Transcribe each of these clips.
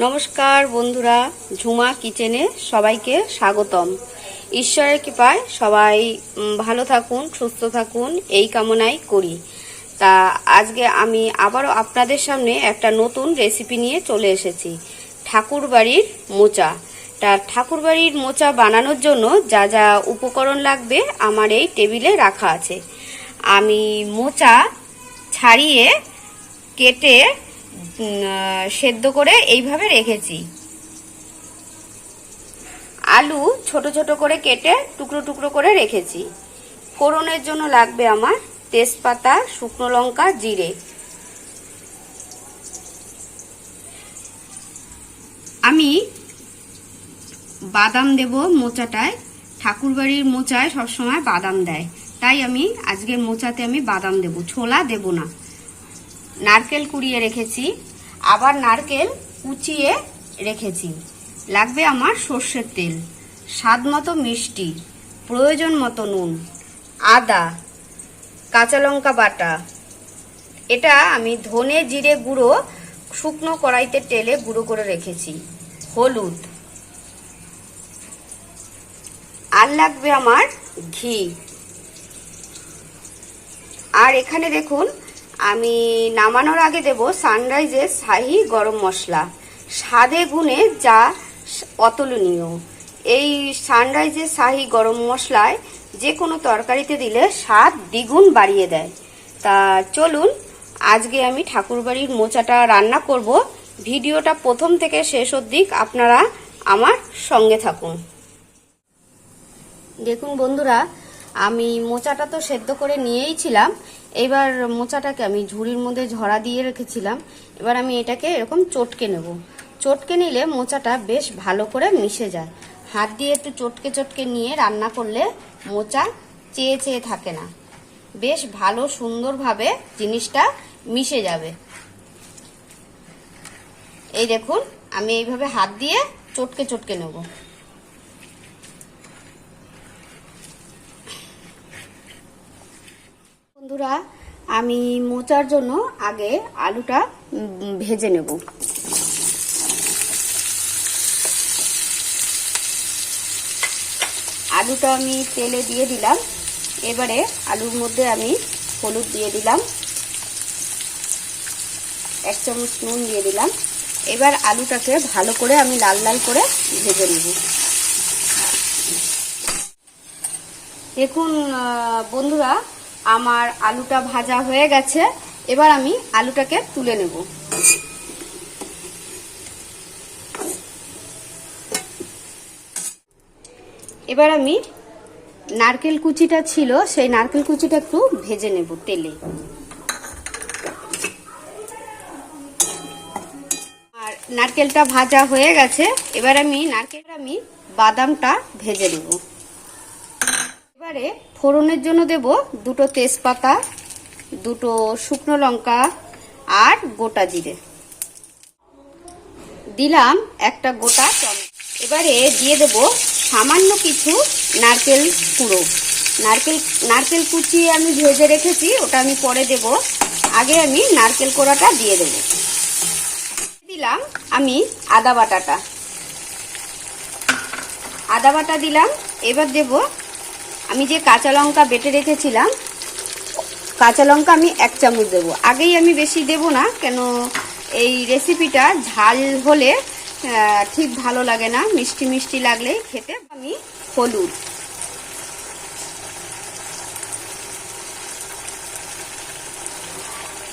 নমস্কার বন্ধুরা, ঝুমা কিচেনে সবাইকে স্বাগতম। ঈশ্বরের কৃপায় সবাই ভালো থাকুন, সুস্থ থাকুন এই কামনাই করি। তা আজকে আমি আবারও আপনাদের সামনে একটা নতুন রেসিপি নিয়ে চলে এসেছি, ঠাকুরবাড়ির মোচা। ঠাকুরবাড়ির মোচা বানানোর জন্য যা যা উপকরণ লাগবে আমার এই টেবিলে রাখা আছে। আমি মোচা ছাড়িয়ে কেটে সেদ্ধ করে এইভাবে রেখেছি। আলু ছোট ছোট করে কেটে টুকরো টুকরো করে রেখেছি। ফোড়নের জন্য লাগবে আমার তেজপাতা, শুকনো লঙ্কা, জিরে। আমি বাদাম দেব মোচাটায়। ঠাকুরবাড়ির মোচায় সবসময় বাদাম দেয়, তাই আমি আজকের মোচাতে আমি বাদাম দেব, ছোলা দেব না। নারকেল কুড়িয়ে রেখেছি, আবার নারকেল কুচিয়ে রেখেছি। লাগবে আমার সর্ষের তেল, স্বাদ মতো মিষ্টি, প্রয়োজন মতো নুন, আদা, কাঁচা লঙ্কা বাটা। এটা আমি ধনে জিরে গুঁড়ো শুকনো কড়াইতে তেলে গুঁড়ো করে রেখেছি। হলুদ, আর লাগবে আমার ঘি। আর এখানে দেখুন, আমি নামানোর আগে দেব সানরাইজের শাহি গরম মশলা, স্বাদে গুণে যা অতুলনীয়। এই সানরাইজের শাহি গরম মশলায় যে কোনো তরকারিতে দিলে স্বাদ দ্বিগুণ বাড়িয়ে দেয়। তা চলুন আজকে আমি ঠাকুরবাড়ির মোচাটা রান্না করব। ভিডিওটা প্রথম থেকে শেষ অবধি আপনারা আমার সঙ্গে থাকুন। দেখুন বন্ধুরা, আমি মোচাটা তো সেদ্ধ করে নিয়েই ছিলাম। এবার মোচাটাকে আমি ঝুড়ির মধ্যে ঝরা দিয়ে রেখেছিলাম। এবার আমি এটাকে এরকম চটকে নেব। চটকে নিলে মোচাটা বেশ ভালো করে মিশে যায়। হাত দিয়ে একটু চটকে চটকে নিয়ে রান্না করলে মোচা চেয়ে চেয়ে থাকে না, বেশ ভালো সুন্দরভাবে জিনিসটা মিশে যাবে। এই দেখুন, আমি এইভাবে হাত দিয়ে চটকে চটকে নেব। বন্ধুরা, আমি মোচার জন্য আগে আলুটা ভেজে নেব। আলুটা আমি তেলে দিয়ে দিলাম। এবারে আলুর মধ্যে আমি হলুদ দিয়ে দিলাম, 1 চামচ নুন দিয়ে দিলাম। এবার আলুটাকে ভালো করে আমি লাল লাল করে ভেজে নেব। দেখুন বন্ধুরা, আমার আলুটা ভাজা হয়ে গেছে। এবার আমি আলুটাকে তুলে নেব। এবার আমি নারকেল কুচিটা ছিল, সেই নারকেল কুচিটা একটু ভেজে নেব তেলে। আর নারকেলটা ভাজা হয়ে গেছে। এবার আমি বাদামটা ভেজে নেব। এবারে ফোড়নের জন্য দেব 2টো তেজপাতা, 2টো শুকনো লঙ্কা আর গোটা জিরে। দিলাম একটা গোটা টমেটো। এবারে দিয়ে দেব সামান্য কিছু নারকেল কুড়ো। নারকেল কুচিয়ে আমি ভেজে রেখেছি, ওটা আমি পরে দেব। আগে আমি নারকেল কোড়াটা দিয়ে দেব। দিলাম আমি আদা বাটা দিলাম। এবার দেব আমি যে কাঁচা লঙ্কা বেটে রেখেছিলাম, কাঁচা লঙ্কা আমি 1 চামচ দেব। আগেই আমি বেশি দেব না, কেন এই রেসিপিটা ঝাল হলে ঠিক ভালো লাগে না, মিষ্টি মিষ্টি লাগলেই খেতে। আমি হলুদ,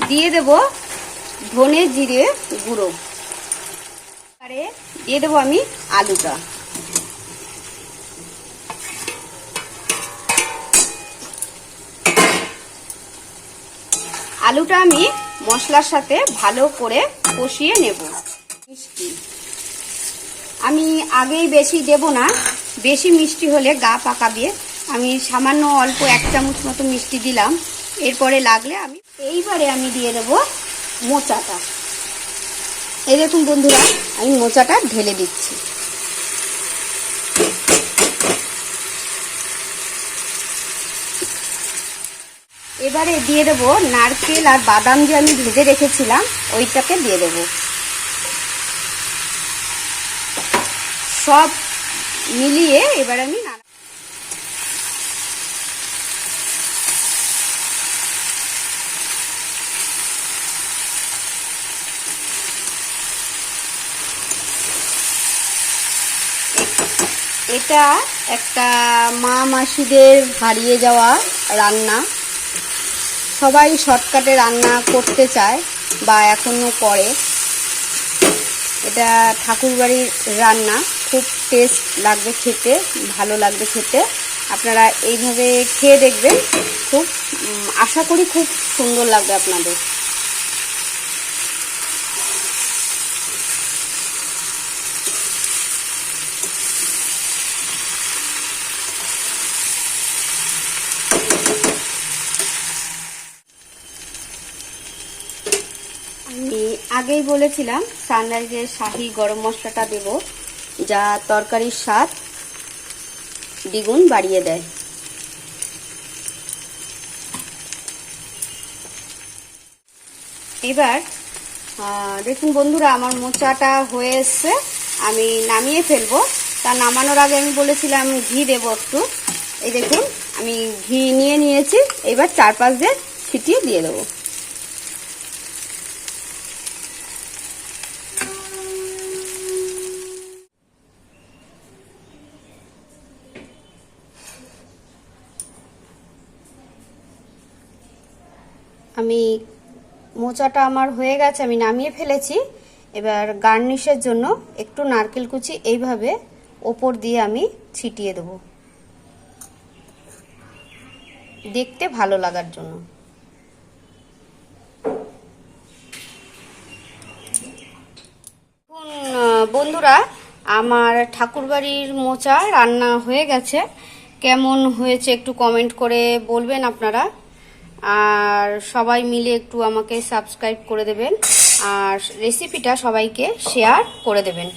দিয়ে দেব ধনে জিরে গুঁড়ো। আরে দিয়ে দেব আমি আলুটা। আলুটা আমি মশলার সাথে ভালো করে কষিয়ে নেব। মিষ্টি আমি আগেই বেশি দেব না, বেশি মিষ্টি হলে গা পাকাবে। আমি সামান্য অল্প 1 চামচ মতো মিষ্টি দিলাম। এরপরে লাগলে এইবারে আমি দিয়ে দেব মোচাটা। এই দেখুন বন্ধুরা, আমি মোচাটা ঢেলে দিচ্ছি। এবারে দিয়ে দেব নারকেল আর বাদাম যে আমি ভেজে রেখেছিলাম, ওইটাকে দিয়ে দেব। সব মিলিয়ে এবার আমি এটা একটা মা মাসিদের হারিয়ে যাওয়া রান্না। সবাই শর্টকাটে রান্না করতে চায় বা এখনো করে। এটা ঠাকুরবাড়ির রান্না, খুব টেস্ট লাগবে খেতে, ভালো লাগবে খেতে। আপনারা এইভাবে খেয়ে দেখবেন, খুব আশা করি খুব সুন্দর লাগবে আপনাদের। আমি আগেই বলেছিলাম সানরাইজের শাহি গরম মশলাটা দেব, যা তরকারির স্বাদ দ্বিগুণ বাড়িয়ে দেয়। এবার দেখুন বন্ধুরা, আমার মোচাটা হয়ে এসছে, আমি নামিয়ে ফেলবো। তা নামানোর আগে আমি বলেছিলাম ঘি দেবো একটু। এই দেখুন আমি ঘি নিয়ে নিয়েছি, এবার 4-5 দিয়ে ছিটিয়ে দিয়ে দেবো। আমি মোচাটা আমার হয়ে গেছে, আমি নামিয়ে ফেলেছি। এবার গার্নিশের জন্য একটু নারকেল কুচি এইভাবে ওপর দিয়ে আমি ছিটিয়ে দেব, দেখতে ভালো লাগার জন্য। বন্ধুরা, আমার ঠাকুরবাড়ির মোচা রান্না হয়ে গেছে। কেমন হয়েছে একটু কমেন্ট করে বলবেন আপনারা, আর সবাই মিলে একটু আমাকে সাবস্ক্রাইব করে দেবেন, আর রেসিপিটা সবাইকে শেয়ার করে দেবেন।